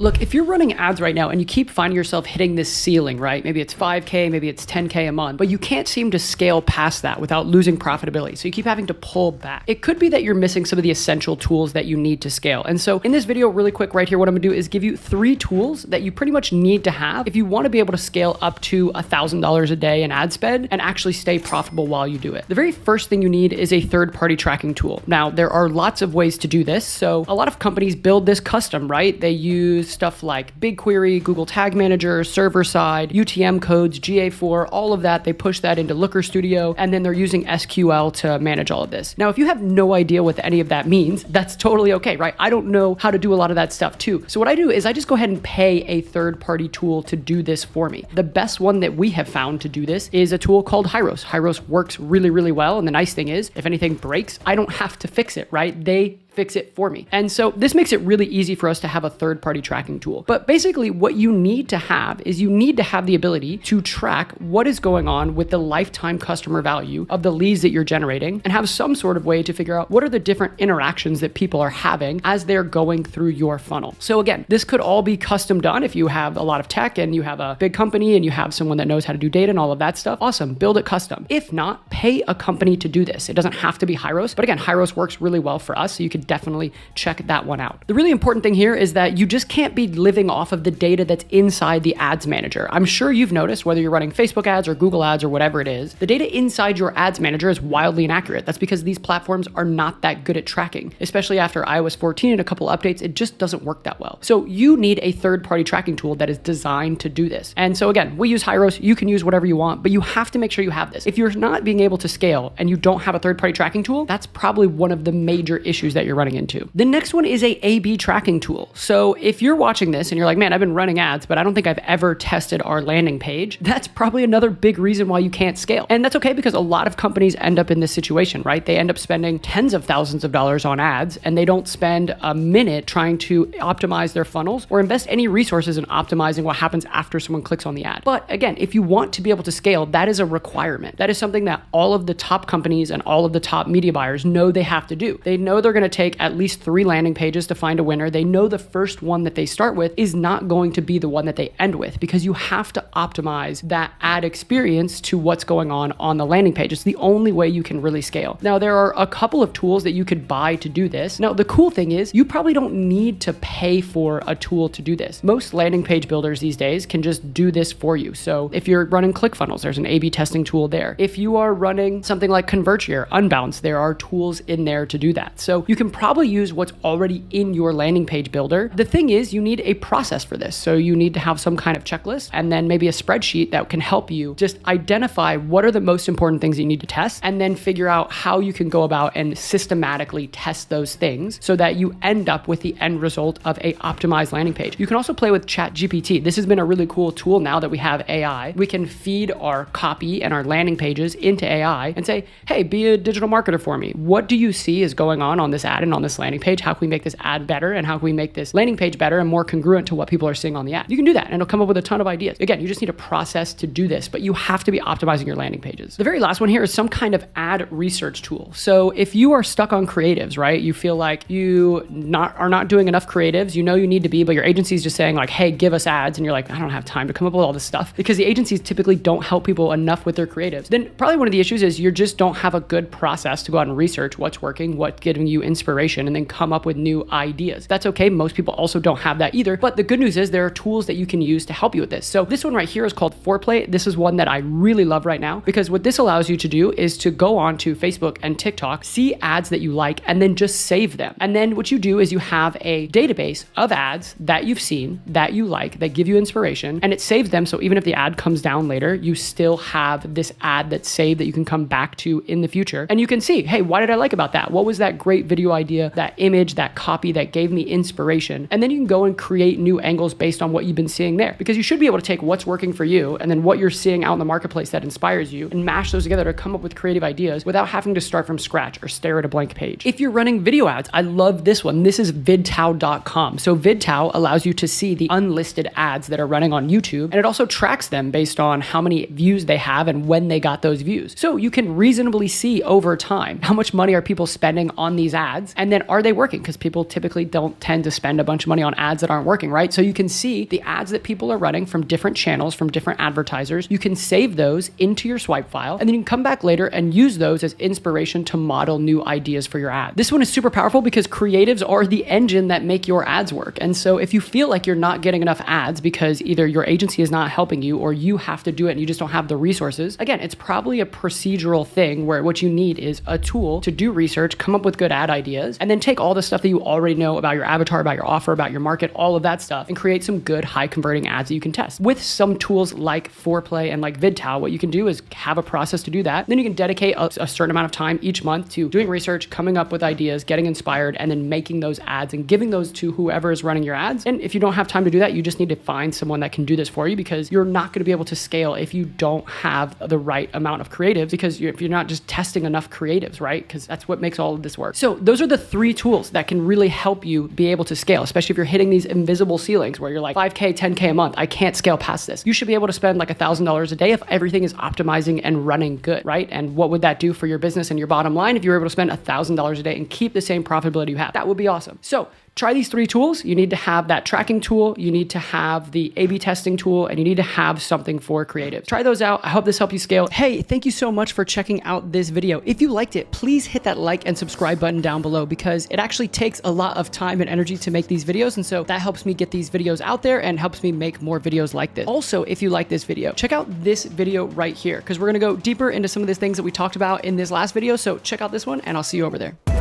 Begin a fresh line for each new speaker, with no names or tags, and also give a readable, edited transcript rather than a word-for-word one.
Look, if you're running ads right now and you keep finding yourself hitting this ceiling, right? Maybe it's 5K, maybe it's 10K a month, but you can't seem to scale past that without losing profitability. So you keep having to pull back. It could be that you're missing some of the essential tools that you need to scale. And so in this video, really quick right here, what I'm gonna do is give you 3 tools that you pretty much need to have if you wanna be able to scale up to $1,000 a day in ad spend and actually stay profitable while you do it. The very first thing you need is a third-party tracking tool. Now, there are lots of ways to do this. So a lot of companies build this custom, right? They use stuff like BigQuery, Google Tag Manager, server side, UTM codes, GA4, all of that. They push that into Looker Studio, and then they're using SQL to manage all of this. Now, if you have no idea what any of that means, that's totally okay, right? I don't know how to do a lot of that stuff too. So what I do is I just go ahead and pay a third-party tool to do this for me. The best one that we have found to do this is a tool called Hyros. Hyros works really, really well. And the nice thing is, if anything breaks, I don't have to fix it, right? They fix it for me. And so this makes it really easy for us to have a third-party tracking tool. But basically what you need to have is you need to have the ability to track what is going on with the lifetime customer value of the leads that you're generating and have some sort of way to figure out what are the different interactions that people are having as they're going through your funnel. So again, this could all be custom done if you have a lot of tech and you have a big company and you have someone that knows how to do data and all of that stuff. Awesome, build it custom. If not, pay a company to do this. It doesn't have to be Hyros, but again, Hyros works really well for us, so you could definitely check that one out. The really important thing here is that you just can't be living off of the data that's inside the ads manager. I'm sure you've noticed whether you're running Facebook ads or Google ads or whatever it is, the data inside your ads manager is wildly inaccurate. That's because these platforms are not that good at tracking, especially after iOS 14 and a couple updates, it just doesn't work that well. So you need a third-party tracking tool that is designed to do this. And so again, we use Hyros, you can use whatever you want, but you have to make sure you have this. If you're not being able to scale and you don't have a third-party tracking tool, that's probably one of the major issues that you're running into. The next one is a A/B tracking tool. So if you're watching this and you're like, man, I've been running ads, but I don't think I've ever tested our landing page, that's probably another big reason why you can't scale. And that's okay because a lot of companies end up in this situation, right? They end up spending tens of thousands of dollars on ads and they don't spend a minute trying to optimize their funnels or invest any resources in optimizing what happens after someone clicks on the ad. But again, if you want to be able to scale, that is a requirement. That is something that all of the top companies and all of the top media buyers know they have to do. They know they're going to take at least 3 landing pages to find a winner. They know the first one that they start with is not going to be the one that they end with because you have to optimize that ad experience to what's going on the landing page. It's the only way you can really scale. Now, there are a couple of tools that you could buy to do this. Now, the cool thing is you probably don't need to pay for a tool to do this. Most landing page builders these days can just do this for you. So if you're running ClickFunnels, there's an A/B testing tool there. If you are running something like ConvertShare, Unbounce, there are tools in there to do that. So you can probably use what's already in your landing page builder. The thing is, you need a process for this. So you need to have some kind of checklist and then maybe a spreadsheet that can help you just identify what are the most important things you need to test and then figure out how you can go about and systematically test those things so that you end up with the end result of a optimized landing page. You can also play with ChatGPT. This has been a really cool tool now that we have AI. We can feed our copy and our landing pages into AI and say, hey, be a digital marketer for me. What do you see is going on this ad and on this landing page? How can we make this ad better and how can we make this landing page better and more congruent to what people are seeing on the ad? You can do that and it'll come up with a ton of ideas. Again, you just need a process to do this, but you have to be optimizing your landing pages. The very last one here is some kind of ad research tool. So if you are stuck on creatives, right? You feel like you are not doing enough creatives, you know you need to be, but your agency is just saying like, hey, give us ads. And you're like, I don't have time to come up with all this stuff because the agencies typically don't help people enough with their creatives. Then probably one of the issues is you just don't have a good process to go out and research what's working, what's giving you inspiration, and then come up with new ideas. That's okay. Most people also don't have that either. But the good news is there are tools that you can use to help you with this. So this one right here is called Foreplay. This is one that I really love right now because what this allows you to do is to go on to Facebook and TikTok, see ads that you like, and then just save them. And then what you do is you have a database of ads that you've seen, that you like, that give you inspiration, and it saves them. So even if the ad comes down later, you still have this ad that's saved that you can come back to in the future. And you can see, hey, what did I like about that? What was that great video idea, that image, that copy that gave me inspiration? And then you can go and create new angles based on what you've been seeing there because you should be able to take what's working for you and then what you're seeing out in the marketplace that inspires you and mash those together to come up with creative ideas without having to start from scratch or stare at a blank page. If you're running video ads, I love this one. This is vidtao.com. So vidtao allows you to see the unlisted ads that are running on YouTube, and it also tracks them based on how many views they have and when they got those views. So you can reasonably see over time how much money are people spending on these ads ads? And then are they working? Because people typically don't tend to spend a bunch of money on ads that aren't working, right? So you can see the ads that people are running from different channels, from different advertisers. You can save those into your swipe file, and then you can come back later and use those as inspiration to model new ideas for your ad. This one is super powerful because creatives are the engine that make your ads work. And so if you feel like you're not getting enough ads because either your agency is not helping you or you have to do it and you just don't have the resources, again, it's probably a procedural thing where what you need is a tool to do research, come up with good ad ideas, and then take all the stuff that you already know about your avatar, about your offer, about your market, all of that stuff, and create some good high converting ads that you can test. With some tools like Foreplay and like VidTal, what you can do is have a process to do that. Then you can dedicate a certain amount of time each month to doing research, coming up with ideas, getting inspired, and then making those ads and giving those to whoever is running your ads. And if you don't have time to do that, you just need to find someone that can do this for you, because you're not going to be able to scale if you don't have the right amount of creatives, because if you're not just testing enough creatives, right? Because that's what makes all of this work. So those are the 3 tools that can really help you be able to scale, especially if you're hitting these invisible ceilings where you're like 5K, 10K a month. I can't scale past this. You should be able to spend like $1,000 a day if everything is optimizing and running good, right? And what would that do for your business and your bottom line if you were able to spend $1,000 a day and keep the same profitability you have? That would be awesome. So try these 3 tools. You need to have that tracking tool, you need to have the A/B testing tool, and you need to have something for creatives. Try those out. I hope this helped you scale. Hey, thank you so much for checking out this video. If you liked it, please hit that like and subscribe button down below, because it actually takes a lot of time and energy to make these videos. And so that helps me get these videos out there and helps me make more videos like this. Also, if you like this video, check out this video right here, because we're going to go deeper into some of the things that we talked about in this last video. So check out this one and I'll see you over there.